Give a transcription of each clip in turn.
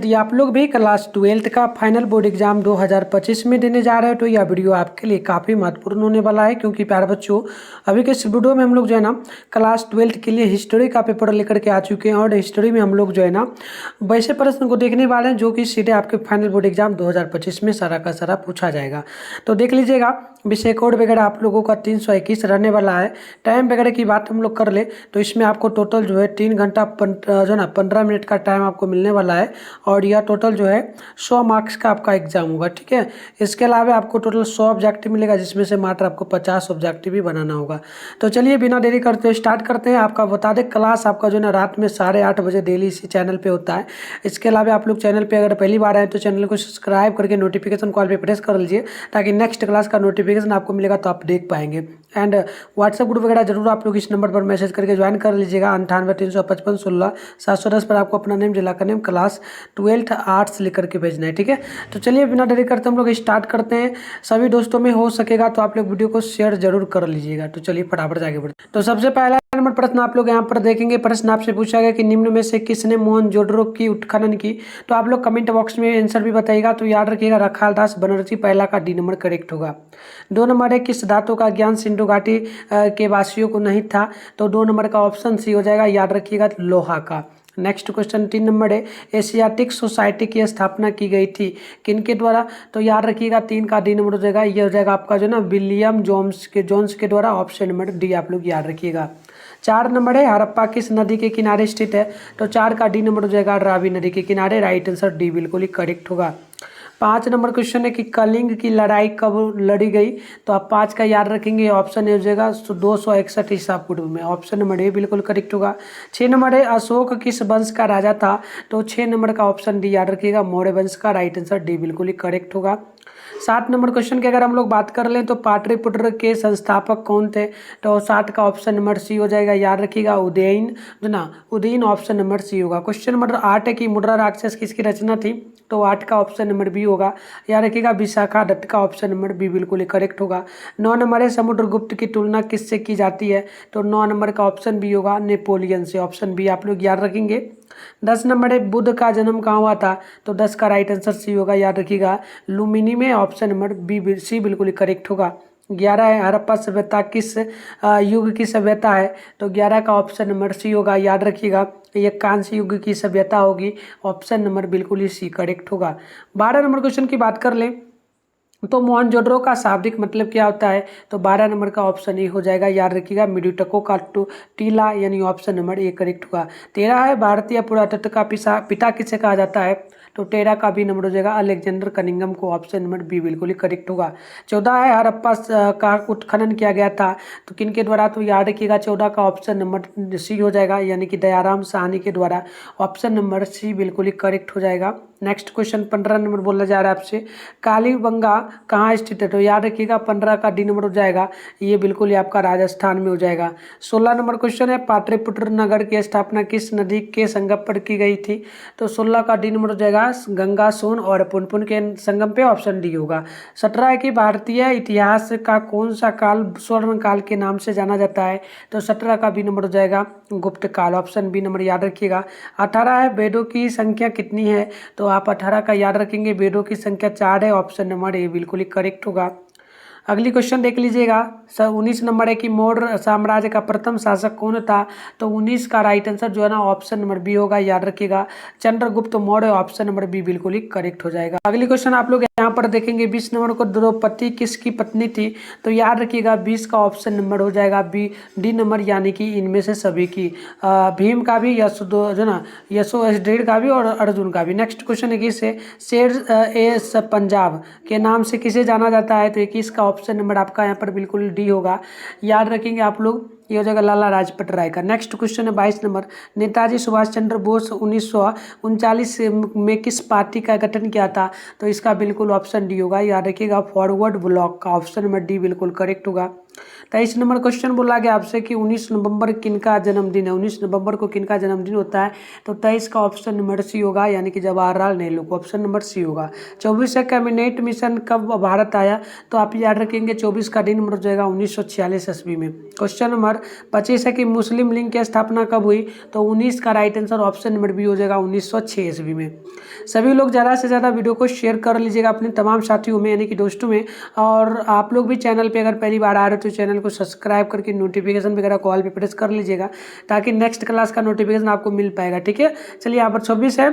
यदि आप लोग भी क्लास 12th का फाइनल बोर्ड एग्जाम 2025 में देने जा रहे हो तो यह वीडियो आपके लिए काफ़ी महत्वपूर्ण होने वाला है, क्योंकि प्यारे बच्चों अभी के इस वीडियो में हम लोग जो है ना क्लास 12th के लिए हिस्ट्री का पेपर लेकर के आ चुके हैं। और हिस्ट्री में हम लोग जो है ना वैसे प्रश्न को देखने वाले हैं जो कि सीधे आपके फाइनल बोर्ड एग्जाम 2025 में सारा का सारा पूछा जाएगा। तो देख लीजिएगा, विषय कोड वगैरह आप लोगों का 321 रहने वाला है। टाइम वगैरह की बात हम लोग कर ले तो इसमें आपको टोटल जो है 3 घंटा जो ना 15 मिनट का टाइम आपको मिलने वाला है। और यह टोटल जो है 100 मार्क्स का आपका एग्जाम होगा, ठीक है। इसके अलावा आपको टोटल 100 ऑब्जेक्टिव मिलेगा, जिसमें से मात्र आपको 50 ऑब्जेक्टिव भी बनाना होगा। तो चलिए बिना देरी करते हुए स्टार्ट करते हैं। आपका बता दें क्लास आपका जो है ना रात में 8:30 बजे डेली इसी चैनल पे होता है। इसके अलावा आप लोग चैनल पे अगर पहली बार आए तो चैनल को सब्सक्राइब करके नोटिफिकेशन कॉल पे प्रेस कर लीजिए, ताकि नेक्स्ट क्लास का नोटिफिकेशन आपको मिलेगा तो आप देख पाएंगे। एंड व्हाट्सएप ग्रुप वगैरह जरूर आप लोग इस नंबर पर मैसेज करके ज्वाइन कर लीजिएगा 98 355 16 710 पर आपको अपना नेम, जिला का नेम, क्लास 12th आर्ट्स लिख के भेजना है, ठीक है। तो चलिए बिना देरी करते हम लोग स्टार्ट करते हैं। सभी दोस्तों में हो सकेगा तो आप लोग वीडियो को शेयर जरूर कर लीजिएगा। तो चलिए फटाफट से आगे बढ़ते। तो सबसे पहला नंबर प्रश्न आप लोग यहाँ पर देखेंगे। प्रश्न आपसे पूछा गया कि निम्न में से किसने मोहनजोदड़ो की उत्खनन की। तो आप लोग कमेंट बॉक्स में आंसर भी बताइएगा। तो याद रखिएगा रखालदास बनर्जी पहला का डी नंबर करेक्ट होगा। 2 नंबर है किस धातु का ज्ञान सिंधु घाटी के वासियों को नहीं था। तो 2 नंबर का ऑप्शन सी हो जाएगा, याद रखिएगा लोहा का। नेक्स्ट क्वेश्चन 3 नंबर है एशियाटिक सोसाइटी की स्थापना की गई थी किनके द्वारा। तो याद रखिएगा 3 का डी नंबर हो जाएगा, ये हो जाएगा आपका जो ना विलियम जोन्स के द्वारा। ऑप्शन नंबर डी आप लोग याद रखिएगा। 4 नंबर है हड़प्पा किस नदी के किनारे स्थित है। तो 4 का डी नंबर हो जाएगा रावी नदी के किनारे। राइट आंसर डी बिल्कुल ही करेक्ट होगा। 5 नंबर क्वेश्चन है कि कलिंग की लड़ाई कब लड़ी गई। तो आप 5 का याद रखेंगे, ऑप्शन ए हो जाएगा 261 ईसा पूर्व में। ऑप्शन नंबर ए बिल्कुल करेक्ट होगा। 6 नंबर है अशोक किस वंश का राजा था। तो 6 नंबर का ऑप्शन डी याद रखिएगा मौर्य वंश का। राइट आंसर डी बिल्कुल ही करेक्ट होगा। 7 नंबर क्वेश्चन की अगर हम लोग बात कर लें तो पाटलिपुत्र के संस्थापक कौन थे। तो 7 का ऑप्शन नंबर सी हो जाएगा, याद रखिएगा उदयन जो ना उदयन। ऑप्शन नंबर सी होगा। क्वेश्चन नंबर 8 है कि मुद्रा राक्षस किसकी रचना थी। तो 8 का ऑप्शन नंबर बी होगा, याद रखिएगा विशाखा दत्त का। ऑप्शन नंबर बी बिल्कुल ही करेक्ट होगा। 9 नंबर है समुद्रगुप्त की तुलना किससे की जाती है। तो 9 नंबर का ऑप्शन बी होगा नेपोलियन से। ऑप्शन बी आप लोग याद रखेंगे। 10 नंबर है बुद्ध का जन्म कहाँ हुआ था। तो 10 का राइट आंसर सी होगा, याद रखिएगा लुम्बिनी में। ऑप्शन नंबर बी सी बिल्कुल ही करेक्ट होगा। 11 है हड़प्पा सभ्यता किस युग की सभ्यता है। तो 11 का ऑप्शन नंबर सी होगा, याद रखिएगा ये कांस्य युग की सभ्यता होगी। ऑप्शन नंबर बिल्कुल ही सी करेक्ट होगा। 12 नंबर क्वेश्चन की बात कर लें तो मोहनजोदड़ो का शाब्दिक मतलब क्या होता है। तो 12 नंबर का ऑप्शन ए हो जाएगा, याद रखिएगा मिड्यूटको का टीला, यानी ऑप्शन नंबर ए करेक्ट होगा। 13 है भारतीय पुरातत्व का पिता किसे कहा जाता है। तो 13 का भी नंबर हो जाएगा अलेक्जेंडर कनिंघम को। ऑप्शन नंबर बी बिल्कुल ही करेक्ट होगा। 14 है हड़प्पा का उत्खनन किया गया था तो किनके द्वारा। तो याद रखिएगा 14 का ऑप्शन नंबर सी हो जाएगा, यानी कि दयाराम साहनी के द्वारा। ऑप्शन नंबर सी बिल्कुल ही करेक्ट हो जाएगा। नेक्स्ट क्वेश्चन 15 नंबर बोला जा रहा है आपसे, कालीबंगा कहाँ स्थित है। तो याद रखिएगा 15 का डी नंबर हो जाएगा, ये बिल्कुल ही आपका राजस्थान में हो जाएगा। 16 नंबर क्वेश्चन है पाटलिपुत्र नगर की स्थापना किस नदी के संगम पर की गई थी। तो 16 का डी नंबर हो जाएगा गंगा, सोन और पुनपुन के संगम पे। ऑप्शन डी होगा। 17 है कि भारतीय इतिहास का कौन सा काल स्वर्ण काल के नाम से जाना जाता है। तो 17 का बी नंबर हो जाएगा गुप्त काल। ऑप्शन बी नंबर याद रखिएगा। 18 है वेदों की संख्या कितनी है। तो आप 18 का याद रखेंगे, वेदों की संख्या 4 है। ऑप्शन नंबर ए बिल्कुल ही करेक्ट होगा। अगली क्वेश्चन देख लीजिएगा। 19 नंबर है कि मौर्य साम्राज्य का प्रथम शासक कौन था। तो 19 का राइट आंसर जो है ना ऑप्शन नंबर बी होगा, याद रखिएगा Chandragupta Maurya. Option number B बिल्कुल ही करेक्ट हो जाएगा। अगली क्वेश्चन आप लोग यहाँ पर देखेंगे 20 नंबर को द्रौपदी किसकी पत्नी थी। तो याद रखिएगा 20 का ऑप्शन नंबर हो जाएगा बी डी नंबर, यानी कि इनमें से सभी की। भीम का भी, जो ना यशोधीर का भी और अर्जुन का भी। नेक्स्ट क्वेश्चन है कि शेर ए पंजाब के नाम से किसे जाना जाता है। तो 21 का ऑप्शन नंबर आपका यहाँ पर बिल्कुल डी होगा, याद रखेंगे आप लोग, ये हो जाएगा लाला लाजपत राय का। नेक्स्ट क्वेश्चन है 22 नंबर, नेताजी सुभाष चंद्र बोस 1939 में किस पार्टी का गठन किया था। तो इसका बिल्कुल ऑप्शन डी होगा, याद रखिएगा फॉरवर्ड ब्लॉक का। ऑप्शन नंबर डी बिल्कुल करेक्ट होगा। 23 नंबर क्वेश्चन बोला गया आपसे कि 19 नवंबर किनका जन्मदिन है। 19 नवंबर को किनका जन्मदिन होता है, तो 23 का ऑप्शन नंबर सी होगा, यानी कि जवाहरलाल नेहरू को, ऑप्शन नंबर सी होगा। 24 है कैबिनेट मिशन कब भारत आया, तो आप याद रखेंगे 24 का दिन नंबर हो जाएगा 1946 ईस्वी में। क्वेश्चन नंबर 25 है कि मुस्लिम लीग की स्थापना कब हुई, तो 19 का right answer option number B हो जाएगा 1906 ईस्वी में। सभी लोग ज़्यादा से ज़्यादा वीडियो को शेयर कर लीजिएगा अपने तमाम साथियों में, यानी कि दोस्तों में। और आप लोग भी चैनल पे अगर पहली बार आ रहे हो तो चैनल को सब्सक्राइब करके नोटिफिकेशन वगैरह कॉल पे प्रेस कर लीजिएगा, ताकि नेक्स्ट क्लास का नोटिफिकेशन आपको मिल पाएगा, ठीक है। चलिए यहाँ पर 26 है,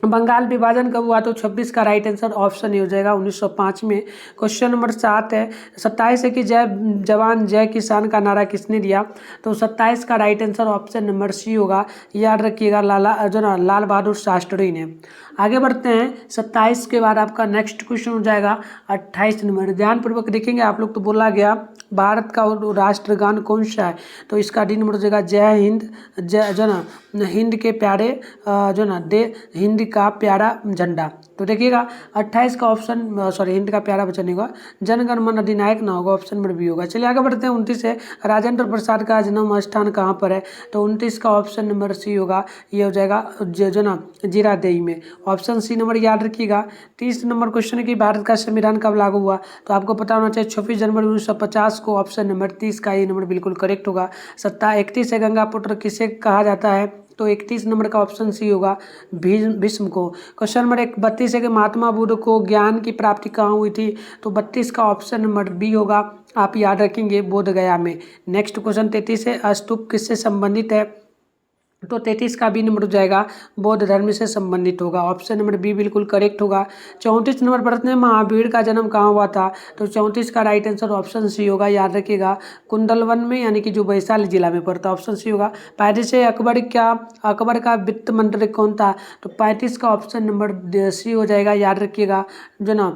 बंगाल विभाजन कब हुआ, तो 26 का राइट आंसर ऑप्शन ए हो जाएगा 1905 में। क्वेश्चन नंबर 7 है, 27 है कि जय जवान जय किसान का नारा किसने दिया, तो 27 का right answer option number C होगा, याद रखिएगा लाल बहादुर शास्त्री ने। आगे बढ़ते हैं, 27 के बाद आपका नेक्स्ट क्वेश्चन हो जाएगा 28 नंबर। ध्यानपूर्वक देखेंगे आप लोग। तो बोला गया भारत का राष्ट्रगान कौन सा है, तो इसका डी नंबर हो जाएगा जय हिंद, जय जो ना हिंद के प्यारे जो ना दे हिंद का प्यारा झंडा। तो देखिएगा 28 का ऑप्शन हिंद का प्यारा वचन होगा, जनगण मन अधिनायक ना होगा, ऑप्शन नंबर बी होगा। चलिए आगे बढ़ते हैं। 29 है, राजेंद्र प्रसाद का जन्म स्थान कहाँ पर है, तो 29 का ऑप्शन नंबर सी होगा, ये हो जाएगा जो ना जीरादेई में, ऑप्शन सी नंबर याद रखिएगा। 30 नंबर क्वेश्चन है कि भारत का संविधान कब लागू हुआ, तो आपको पता होना चाहिए 26 जनवरी 1950 को, ऑप्शन नंबर 30 का ये नंबर बिल्कुल करेक्ट होगा। 31 है, गंगा पुत्र किसे कहा जाता है, तो 31 नंबर का ऑप्शन सी होगा, भीष्म को। क्वेश्चन नंबर 32 है कि महात्मा बुद्ध को ज्ञान की प्राप्ति कहाँ हुई थी, तो 32 का ऑप्शन नंबर बी होगा, आप याद रखेंगे बोध गया में। नेक्स्ट क्वेश्चन 33 है, स्तूप किससे संबंधित है, तो 33 का बी नंबर हो जाएगा, बौद्ध धर्म से संबंधित होगा, ऑप्शन नंबर बी बिल्कुल करेक्ट होगा। 34 नंबर प्रश्न है, महावीर का जन्म कहाँ हुआ था, तो 34 का राइट आंसर ऑप्शन सी होगा, याद रखिएगा कुंडलवन में, यानी कि जो वैशाली जिला में पड़ता है, ऑप्शन सी होगा। 35 है, अकबर का वित्त मंत्री कौन था, तो 35 का ऑप्शन नंबर सी हो जाएगा, याद रखिएगा जो ना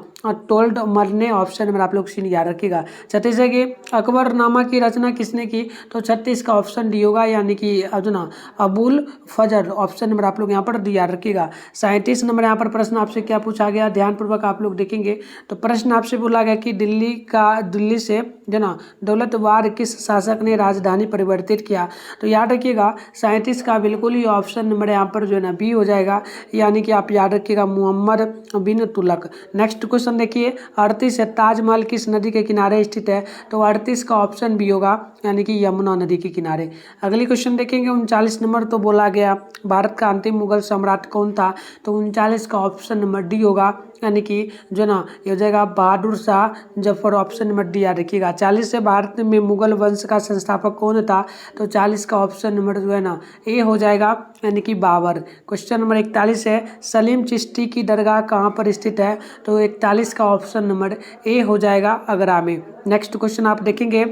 टोल्ड मरने, ऑप्शन नंबर आप लोग सी याद रखिएगा। 36 है कि अकबरनामा की रचना किसने की, तो 36 का ऑप्शन डी होगा, यानी कि जो ना अबुल फजर, ऑप्शन नंबर आप लोग यहाँ पर याद रखिएगा। 37 नंबर यहाँ पर प्रश्न आपसे क्या पूछा गया, ध्यानपूर्वक आप लोग देखेंगे। तो प्रश्न आपसे बोला गया कि दिल्ली से जो ना दौलतवार किस शासक ने राजधानी परिवर्तित किया, तो याद रखिएगा 37 का बिल्कुल ही ऑप्शन नंबर यहाँ पर जो है ना बी हो जाएगा, यानी कि आप याद रखिएगा मोहम्मद बिन तुगलक। नेक्स्ट क्वेश्चन देखिए, 38 है, ताजमहल किस नदी के किनारे स्थित है, तो 38 का ऑप्शन बी होगा, यानी कि यमुना नदी के किनारे। अगली क्वेश्चन देखेंगे 39 नंबर। तो बोला गया भारत का अंतिम मुगल सम्राट कौन था, तो 39 का ऑप्शन नंबर डी होगा, यानी कि जो ना ये हो जाएगा Bahadur Shah Zafar, option number D याद रखिएगा। 40 से भारत में मुगल वंश का संस्थापक कौन था, तो 40 का ऑप्शन नंबर जो है ना ए हो जाएगा, यानी कि बाबर। क्वेश्चन नंबर 41 है, सलीम चिश्ती की दरगाह कहाँ पर स्थित है, तो 41 का ऑप्शन नंबर ए हो जाएगा, आगरा में। नेक्स्ट क्वेश्चन आप देखेंगे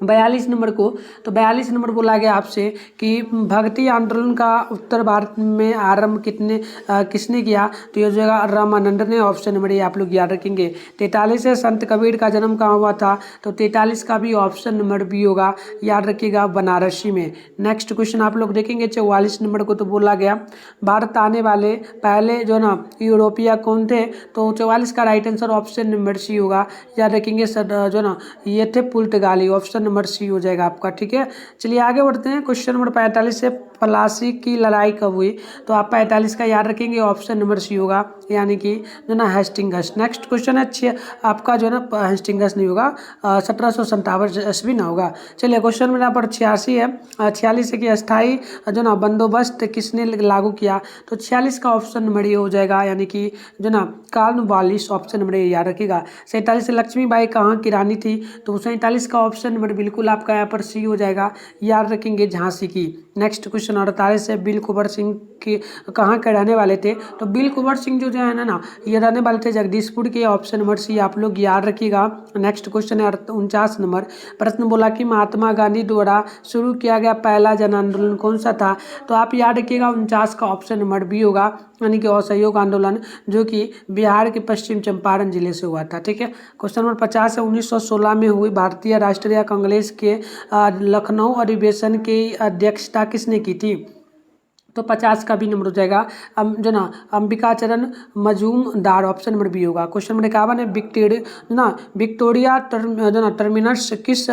42 नंबर को। तो 42 नंबर बोला गया आपसे कि भक्ति आंदोलन का उत्तर भारत में आरंभ किसने किया, तो ये हो जाएगा रामानंद ने, ऑप्शन नंबर ये आप लोग याद रखेंगे। 43 है, संत कबीर का जन्म कहाँ हुआ था, तो 43 का भी ऑप्शन नंबर बी होगा, याद रखिएगा बनारसी में। नेक्स्ट क्वेश्चन आप लोग देखेंगे 44 नंबर को। तो बोला गया भारत आने वाले पहले जो ना यूरोपीय कौन थे, तो 44 का right answer option number C होगा, याद रखेंगे जो ना ये थे पुर्तगाली, ऑप्शन नंबर सी हो जाएगा आपका, ठीक है। चलिए आगे बढ़ते हैं। क्वेश्चन नंबर 45 से प्लासी की लड़ाई कब हुई, तो आप 45 का याद रखेंगे, ऑप्शन नंबर सी होगा, यानी कि जो ना हेस्टिंगस। नेक्स्ट क्वेश्चन है आपका जो ना हेस्टिंगस नहीं होगा, 1757 ईस्वी ना होगा। चलिए क्वेश्चन नंबर यहाँ पर 86 है, 46 है कि अस्थाई जो ना बंदोबस्त किसने लागू किया, तो 46 का ऑप्शन नंबर ये हो जाएगा, यानी कि जो ना कॉर्नवालिस, ऑप्शन नंबर ये याद रखिएगा। 47 से लक्ष्मीबाई कहाँ की रानी थी, तो 47 का ऑप्शन नंबर बिल्कुल आपका यहाँ पर सी हो जाएगा, याद रखेंगे झांसी की। नेक्स्ट क्वेश्चन 48 है, बिल कुंवर सिंह की कहाँ के रहने वाले थे, तो बिल कुंवर सिंह जो है ना ये रहने वाले थे जगदीशपुर के, ऑप्शन नंबर सी आप लोग याद रखिएगा। नेक्स्ट क्वेश्चन है 49 नंबर। प्रश्न बोला कि महात्मा गांधी द्वारा शुरू किया गया पहला जन आंदोलन कौन सा था, तो आप याद रखिएगा 49 का ऑप्शन नंबर बी होगा, यानी कि असहयोग आंदोलन, जो कि बिहार के पश्चिम चंपारण जिले से हुआ था, ठीक है। क्वेश्चन नंबर 50 है, 1916 में हुई भारतीय राष्ट्रीय कांग्रेस के लखनऊ अधिवेशन की अध्यक्षता किसने की थी, तो 50 का भी नंबर हो जाएगा जो ना Ambikacharan Majumdar, option number B होगा। क्वेश्चन नंबर 51 है विक्टोरिया जो ना टर्मिनस किस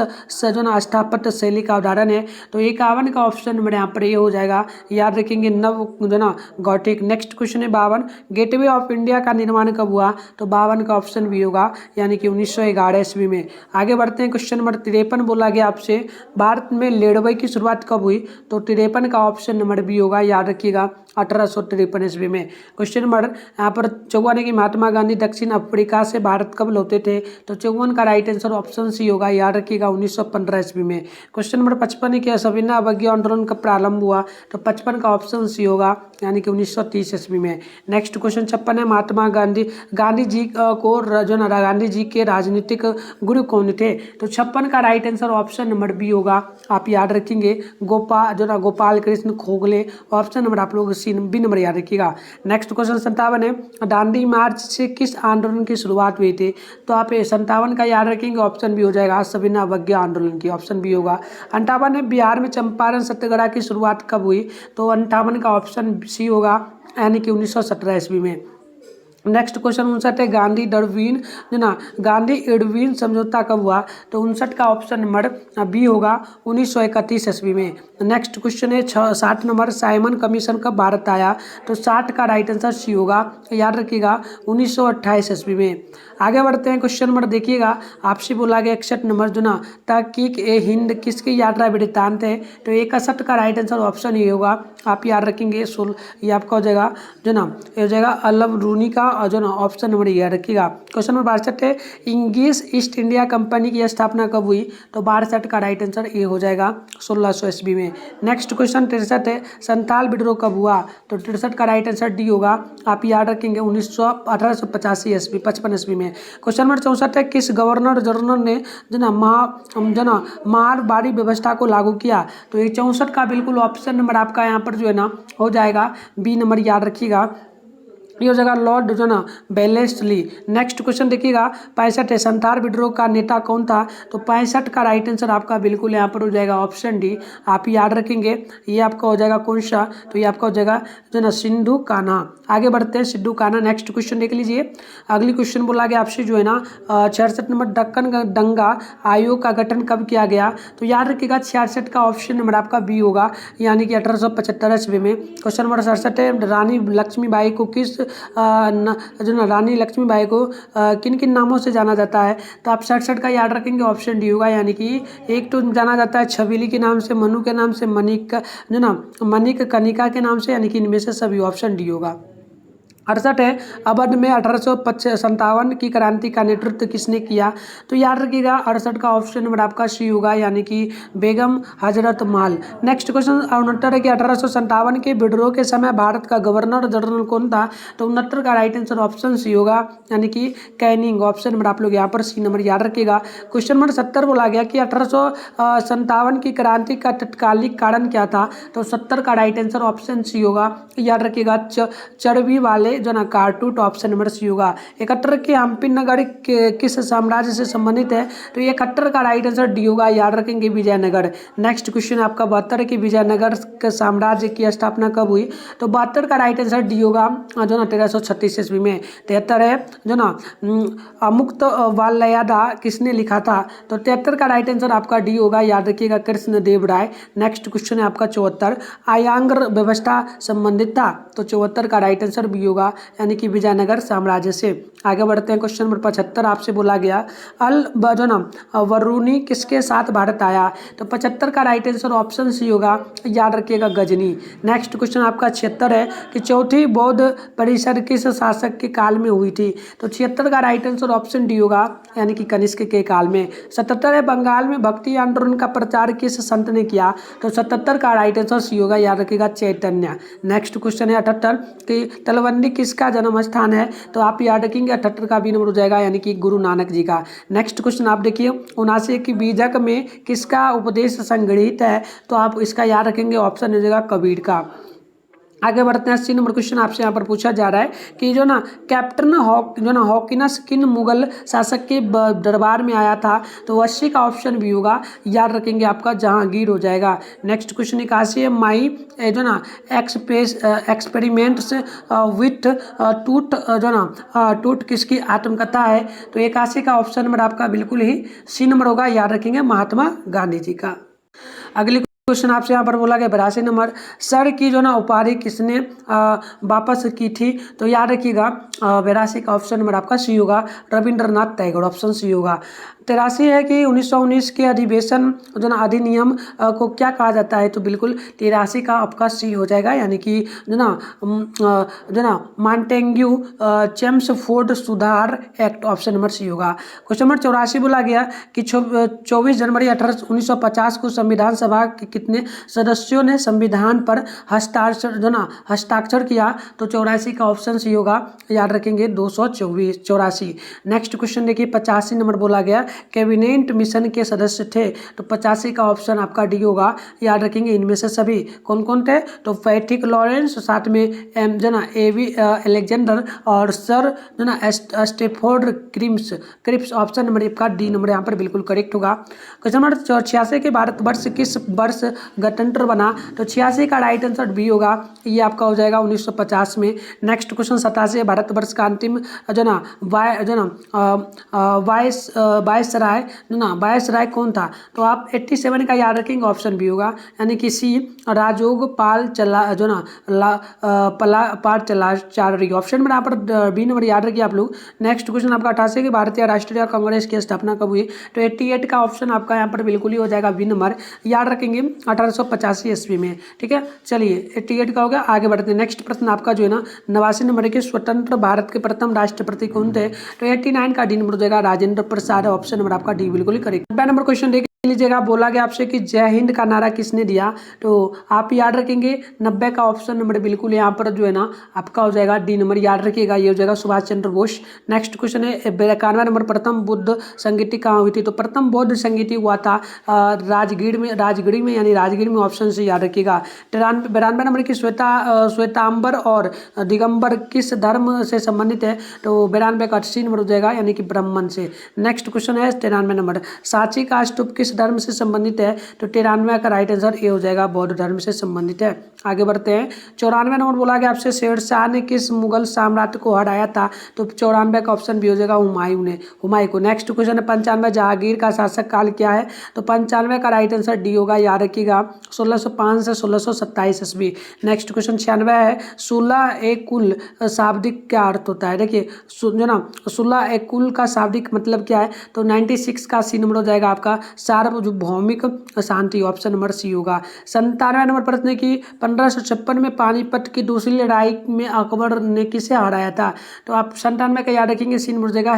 जो ना स्थापत्य शैली का उदाहरण है, तो 51 का ऑप्शन नंबर यहाँ पर ये हो जाएगा, याद रखेंगे नव जो ना गौटिक। नेक्स्ट क्वेश्चन है 52 गेटवे ऑफ इंडिया का निर्माण कब हुआ, तो 52 का ऑप्शन बी होगा, यानी कि 1911 ईस्वी में। आगे बढ़ते हैं, क्वेश्चन नंबर 53 बोला गया आपसे भारत में रेलवे की शुरुआत कब हुई, तो 53 का ऑप्शन नंबर बी होगा, याद रखिएगा 1853 ईस्वी में। क्वेश्चन नंबर यहाँ पर 54 है कि महात्मा गांधी दक्षिण अफ्रीका से भारत कब लौटे थे, तो 54 का राइट आंसर ऑप्शन सी होगा, याद रखिएगा 1915 ईस्वी में। क्वेश्चन नंबर 55 है कि असविना अवज्ञा आंदोलन कब प्रारंभ हुआ, तो 55 का ऑप्शन सी होगा, यानी कि 1930 ईस्वी में। नेक्स्ट क्वेश्चन 56 है महात्मा गांधी जी को जो ना गांधी जी के राजनीतिक गुरु कौन थे, तो 56 का right answer option number B होगा, आप याद रखेंगे गोपाल कृष्ण खोगले, ऑप्शन नंबर आप लोग बी नंबर याद रखिएगा। नेक्स्ट क्वेश्चन 57 है दांडी मार्च से किस आंदोलन की शुरुआत हुई थी, तो आप 57 का याद रखेंगे, ऑप्शन बी हो जाएगा सविनय अवज्ञा आंदोलन की, ऑप्शन बी होगा। 58 है बिहार में चंपारण सत्याग्रह की शुरुआत कब हुई, तो 58 का ऑप्शन सी होगा, यानी कि 1917 ईस्वी में। नेक्स्ट क्वेश्चन 59 है गांधी एडविन समझौता कब हुआ, तो 59 का ऑप्शन नंबर बी होगा, 1931 ईस्वी में। नेक्स्ट क्वेश्चन है 60 नंबर साइमन कमीशन कब भारत आया, तो 60 का राइट आंसर सी होगा, याद रखिएगा 1928 ईस्वी में। आगे बढ़ते हैं, क्वेश्चन नंबर देखिएगा आपसे बोला गया 61 नंबर जो ना तहकीक ए हिंद किसकी यात्रा वृत्तांत है, तो 61 का राइट आंसर ऑप्शन ये होगा, आप याद रखेंगे ये आपका हो जाएगा जो ना ये हो जाएगा अल्लम रूनी का जो ना ऑप्शन नंबर याद रखिएगा। क्वेश्चन नंबर 62 है इंग्लिश ईस्ट इंडिया कंपनी की स्थापना कब हुई, तो 62 का राइट आंसर ये हो जाएगा 1600 ईस्वी में। नेक्स्ट क्वेश्चन 63 है संथाल विद्रोह कब हुआ, तो 63 का राइट आंसर डी होगा, आप याद रखेंगे 1885 ईस्वी 55 ईस्वी में। क्वेश्चन नंबर 64 है किस गवर्नर जनरल ने जो ना मारवाड़ी व्यवस्था को लागू किया, तो ये 64 का बिल्कुल ऑप्शन नंबर आपका यहाँ पर जो है ना हो जाएगा बी नंबर, याद रखिएगा ये हो जाएगा लॉर्ड जो ना बेलेस्ली। नेक्स्ट क्वेश्चन देखिएगा 65 है संथाल विद्रोह का नेता कौन था, तो 65 का राइट आंसर आपका बिल्कुल यहाँ पर हो जाएगा ऑप्शन डी, आप याद रखेंगे ये आपका हो जाएगा कौन सा, तो ये आपका हो जाएगा जो ना सिंधु कान्हा। आगे बढ़ते हैं सिंधु कान्हा। नेक्स्ट क्वेश्चन देख लीजिए, अगली क्वेश्चन बोला गया आपसे जो है ना 66 नंबर दक्कन दंगा आयोग का गठन कब किया गया, तो याद रखिएगा 66 का ऑप्शन नंबर आपका बी होगा, यानी कि 1875 ईस्वी में। क्वेश्चन नंबर 67 है रानी लक्ष्मीबाई को किस जो ना रानी लक्ष्मीबाई को किन किन नामों से जाना जाता है, तो आप 67 का याद रखेंगे, ऑप्शन डी होगा, यानी कि एक तो जाना जाता है छबीली के नाम से, मनु के नाम से, मणिक कनिका के नाम से, यानी कि इनमें से सभी, ऑप्शन डी होगा। 68 है अवध में 1857 की क्रांति का नेतृत्व किसने किया, तो याद रखिएगा 68 का ऑप्शन नंबर आपका सी होगा, यानी कि बेगम हजरत महल। नेक्स्ट क्वेश्चन 69 है कि 1857 के विद्रोह के समय भारत का गवर्नर जनरल कौन था, तो 69 का राइट आंसर ऑप्शन सी होगा, यानी कि कैनिंग, ऑप्शन नंबर आप लोग यहाँ पर सी नंबर याद रखिएगा। क्वेश्चन नंबर 70 बोला गया कि 1857 की क्रांति का तत्कालिक कारण क्या था, तो 70 का राइट आंसर ऑप्शन सी होगा, याद रखिएगा चर्बी वाले जो ना कारतूस, ऑप्शन नंबर सी होगा। 71 के हम्पी नगर किस साम्राज्य से संबंधित है, तो ये 71 का राइट आंसर डी होगा, याद रखेंगे विजयनगर। नेक्स्ट क्वेश्चन आपका 72 की विजयनगर के साम्राज्य की स्थापना कब हुई, तो 72 का राइट आंसर डी होगा जो ना 1336 ईस्वी में। 73 है जो ना अमुक्त वालयादा किसने लिखा था, तो 73 का राइट आंसर आपका डी होगा, याद रखिएगा कृष्ण देव राय। नेक्स्ट क्वेश्चन है आपका 74 आयांग्र व्यवस्था संबंधित था, तो 74 का राइट आंसर बी होगा, यानी कि विजयनगर साम्राज्य से। आगे बढ़ते हैं, क्वेश्चन नंबर 75 आपसे बोला गया अल वरूनी किसके साथ भारत आया, तो 75 का राइट आंसर ऑप्शन सी होगा, याद रखिएगा गजनी। नेक्स्ट क्वेश्चन आपका 76 है कि चौथी बौद्ध परिषद किस शासक के काल में हुई थी, तो 76 का राइट आंसर ऑप्शन डी होगा, यानी कि कनिष्क के काल में। 77 है बंगाल में भक्ति आंदोलन का प्रचार किस संत ने किया, तो 77 का राइट आंसर सी होगा, याद रखिएगा चैतन्य। नेक्स्ट क्वेश्चन है 78 कि तलवंडी किसका जन्म स्थान है, तो आप याद रखेंगे 78 का भी नंबर हो जाएगा, यानी कि गुरु नानक जी का। नेक्स्ट क्वेश्चन आप देखिए 79 की बीजक में किसका उपदेश संग्रहित है, तो आप इसका याद रखेंगे, ऑप्शन हो जाएगा कबीर का। आगे बढ़ते हैं। 80 नंबर क्वेश्चन आपसे यहाँ पर पूछा जा रहा है कि जो ना कैप्टन हॉकिनस किन मुगल शासक के दरबार में आया था, तो 80 का ऑप्शन भी होगा, याद रखेंगे आपका जहांगीर हो जाएगा। नेक्स्ट क्वेश्चन 81 है, माई जो ना एक्सपेरिमेंट्स विथ टूट जो ना टूट किसकी आत्मकथा है, तो 81 का ऑप्शन नंबर आपका बिल्कुल ही सी नंबर होगा, याद रखेंगे महात्मा गांधी जी का। अगली क्वेश्चन आपसे यहाँ पर बोला गया 82 नंबर, सर की जो ना उपाधि किसने वापस की थी, तो याद रखिएगा 82 का ऑप्शन नंबर आपका सी होगा, रविंद्रनाथ टैगोर, ऑप्शन सी होगा। 83 है कि 1919 के अधिवेशन जो ना अधिनियम को क्या कहा जाता है, तो बिल्कुल 83 का आपका सी हो जाएगा, यानी कि जो ना मॉन्टेग्यू चेम्सफोर्ड सुधार एक्ट, ऑप्शन नंबर सी होगा। क्वेश्चन नंबर 84 बोला गया कि 24 जनवरी 1950 को संविधान सभा के कितने सदस्यों ने संविधान पर हस्ताक्षर किया, तो 84 का ऑप्शन सी होगा, याद रखेंगे 284। नेक्स्ट क्वेश्चन देखिए 85 नंबर बोला गया कैबिनेट मिशन के सदस्य थे, तो 85 का ऑप्शन आपका डी होगा, याद रखेंगे इनमें से सभी कौन कौन थे, तो पैट्रिक लॉरेंस, साथ में जो ना एवी अलेक्जेंडर और सर जो ना स्टेफोर्ड क्रिप्स, ऑप्शन नंबर आपका डी नंबर यहाँ पर बिल्कुल करेक्ट होगा। क्वेश्चन नंबर 86 के भारतवर्ष किस वर्ष गणतंत्र बना, तो 86 का राइट आंसर बी होगा, ये आपका हो जाएगा 1950 में। नेक्स्ट क्वेश्चन 87 भारतवर्ष का अंतिम जो ना वायसराय कौन था, तो आप 87 का याद रखेंगे, ऑप्शन बी होगा, यानी कि सी राजोग पाल चाररी, ऑप्शन में यहाँ पर बी नंबर याद रखिए आप लोग। नेक्स्ट क्वेश्चन आपका 88 की भारतीय राष्ट्रीय कांग्रेस की स्थापना कब हुई, तो 88 का ऑप्शन आपका यहाँ पर बिल्कुल ही हो जाएगा बी नंबर, याद रखेंगे 1885 ईस्वी में। ठीक है, चलिए 88 का हो गया। आगे बढ़ते हैं। नेक्स्ट प्रश्न आपका जो है ना 89 नंबर के स्वतंत्र भारत के प्रथम राष्ट्रपति कौन थे, तो 89 का डी नंबर हो जाएगा राजेंद्र प्रसाद, ऑप्शन नंबर आपका डी बिल्कुल ही करेक्ट। 90 नंबर क्वेश्चन देखिए लीजिएगा, बोला गया आपसे कि जय हिंद का नारा किसने दिया, तो आप याद रखेंगे 90 का ऑप्शन नंबर बिल्कुल यहाँ पर जो है ना आपका हो जाएगा डी नंबर, याद रखिएगा ये हो जाएगा सुभाष चंद्र बोस। नेक्स्ट क्वेश्चन है 91 नंबर, प्रथम बुद्ध संगीति कहाँ हुई थी, तो प्रथम बौद्ध संगीति हुआ था राजगीर में यानी राजगीर में, ऑप्शन से याद रखिएगा। 92 नंबर की श्वेतांबर और दिगंबर किस धर्म से संबंधित है, तो 92 का 80 नंबर हो जाएगा, यानी कि ब्राह्मण से। नेक्स्ट क्वेश्चन है 93 नंबर, सांची का स्तूप किस धर्म से संबंधित है, तो 93 का राइट आंसर ए हो जाएगा, बौद्ध धर्म से संबंधित है। आगे बढ़ते हैं। 94 नंबर बोला गया आपसे शेरशाह ने किस मुगल साम्राज्य को हराया था, तो 94 का ऑप्शन भी हो जाएगा हुमायूं को। नेक्स्ट क्वेश्चन है 95 जहांगीर का शासक काल क्या है, तो 95 का राइट आंसर डी होगा, याद रखिएगा 1605 से 1627 ईस्वी। नेक्स्ट क्वेश्चन 96 है 16 शाब्दिक क्या अर्थ होता है, देखिए जो ना 16 का शाब्दिक मतलब क्या है, तो 96 का सी नंबर हो जाएगा आपका सार्वभौमिक शांति, ऑप्शन नंबर सी होगा। 97 नंबर प्रश्न है कि 1556 में पानीपत की दूसरी लड़ाई में अकबर ने किसे हराया था, तो आप 97 का याद रखेंगे, सी नंबर हो जाएगा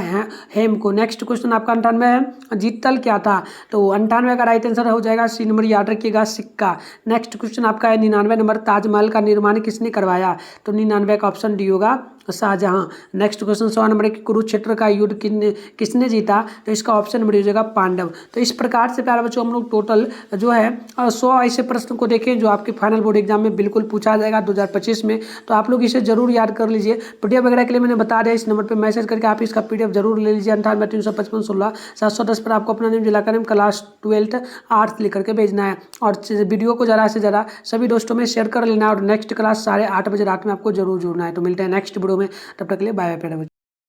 हेम को। नेक्स्ट क्वेश्चन आपका 98 है जीतल क्या था, तो 98 का राइट आंसर हो जाएगा सी नंबर, याद रखिएगा सिक्का। नेक्स्ट क्वेश्चन आपका है 99 नंबर, ताजमहल का निर्माण किसने करवाया, तो 99 का ऑप्शन डी होगा, शाहजहां। नेक्स्ट क्वेश्चन 100 नंबर की कुरुक्षेत्र का युद्ध किसने जीता, तो इसका ऑप्शन नंबर हो जाएगा पांडव। तो इस प्रकार से प्यारे बच्चों हम लोग टोटल जो है 100 ऐसे प्रश्न को देखें जो आपके फाइनल बोर्ड एग्जाम में बिल्कुल पूछा जाएगा 2025 में, तो आप लोग इसे जरूर याद कर लीजिए। पीडीएफ वगैरह के लिए मैंने बता दिया, इस नंबर पर मैसेज करके आप इसका पीडीएफ जरूर ले लीजिए। 98 355 16 710 पर आपको अपना नेम, जिला का नेम, क्लास 12 आर्ट्स लिख करके भेजना है, और वीडियो को ज़्यादा से ज़्यादा सभी दोस्तों में शेयर कर लेना है, और नेक्स्ट क्लास 8:30 बजे रात में आपको जरूर जुड़ना है। तो मिलते हैं नेक्स्ट वीडियो में, तब तक के लिए बाय बाय।